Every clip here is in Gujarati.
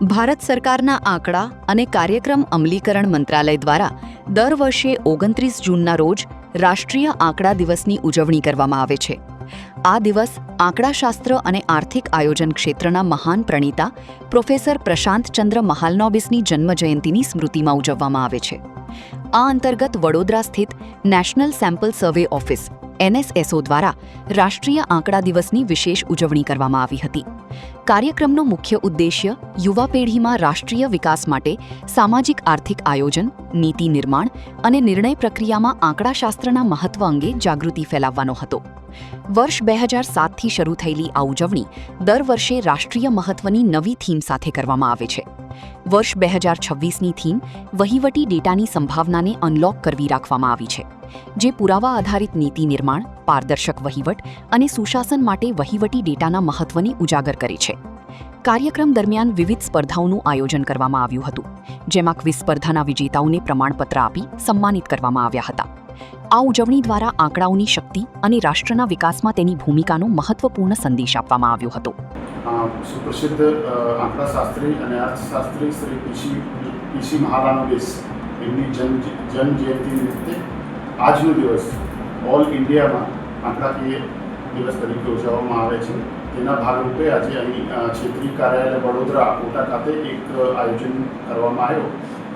ભારત સરકારના આંકડા અને કાર્યક્રમ અમલીકરણ મંત્રાલય દ્વારા દર વર્ષે 29 જૂનના રોજ રાષ્ટ્રીય આંકડા દિવસની ઉજવણી કરવામાં આવે છે. આ દિવસ આંકડાશાસ્ત્ર અને આર્થિક આયોજન ક્ષેત્રના મહાન પ્રણીતા પ્રોફેસર પ્રશાંતચંદ્ર મહાલનોબિસની જન્મજયંતિની સ્મૃતિમાં ઉજવવામાં આવે છે. આ અંતર્ગત વડોદરા સ્થિત નેશનલ સેમ્પલ સર્વે ઓફિસ NSSO દ્વારા રાષ્ટ્રીય આંકડા દિવસની વિશેષ ઉજવણી કરવામાં આવી હતી. કાર્યક્રમનો મુખ્ય ઉદ્દેશ્ય યુવા પેઢીમાં રાષ્ટ્રીય વિકાસ માટે સામાજિક આર્થિક આયોજન, નીતિ નિર્માણ અને નિર્ણય પ્રક્રિયામાં આંકડાશાસ્ત્રના મહત્વ અંગે જાગૃતિ ફેલાવવાનો હતો. વર્ષ 2007થી શરૂ થયેલી આ ઉજવણી દર વર્ષે રાષ્ટ્રીય મહત્વની નવી થીમ સાથે કરવામાં આવે છે. વર્ષ 2026ની થીમ વહીવટી ડેટાની સંભાવનાને અનલોક કરવી રાખવામાં આવી છે, જે પુરાવા આધારિત નીતિ નિર્માણ, પારદર્શક વહીવટ અને સુશાસન માટે વહીવટી ડેટાના મહત્વને ઉજાગર કરે છે. કાર્યક્રમ દરમિયાન વિવિધ સ્પર્ધાઓનું આયોજન કરવામાં આવ્યું હતું, જેમાં ક્વિઝ સ્પર્ધાના વિજેતાઓને પ્રમાણપત્ર આપી સન્માનિત કરવામાં આવ્યા હતા. આ ઉજવણી દ્વારા આંકડાઓની શક્તિ અને રાષ્ટ્રના વિકાસમાં તેની ભૂમિકાનો મહત્વપૂર્ણ સંદેશ આપવામાં આવ્યો હતો. સુપ્રસિદ્ધ આંકડાશાસ્ત્રી અને અર્થશાસ્ત્રી શ્રી પીસી મહાલાનોબિસ એમની જન્મજયંતિ નિમિત્તે આજનો દિવસ ઓલ ઇન્ડિયામાં આંકડાકીય દિવસ તરીકે ઉજવવામાં આવે છે. તેના ભાગરૂપે આજે અહીં ક્ષેત્રીય કાર્યાલય વડોદરા કોટા ખાતે એક આયોજન કરવામાં આવ્યો.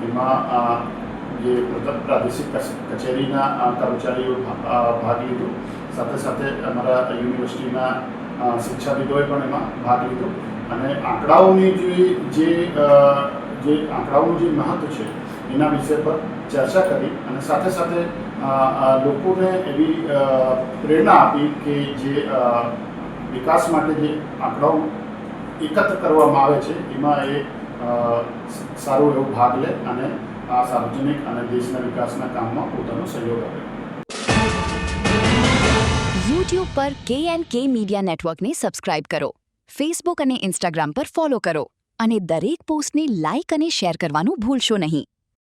એમાં જે પ્રાદેશિક કચેરીના કર્મચારીઓ ભાગ લીધો, સાથે સાથે અમારા યુનિવર્સિટીના શિક્ષાવિદોએ પણ એમાં ભાગ લીધો અને આંકડાઓની જે આંકડાઓનું જે મહત્ત્વ છે એના વિષય પર ચર્ચા કરી અને સાથે સાથે લોકોને એવી પ્રેરણા આપી કે જે વિકાસ માટે જે આંકડાઓ એકત્ર કરવામાં આવે છે એમાં એ સારો એવો ભાગ લે અને આ સાર્વજનિક અને દેશના વિકાસના કામમાં પોતાનો સહયોગ આપે. YouTube પર K&K મીડિયા નેટવર્કને સબસ્ક્રાઇબ કરો, Facebook અને Instagram પર ફોલો કરો અને દરેક પોસ્ટને લાઇક અને શેર કરવાનું ભૂલશો નહીં.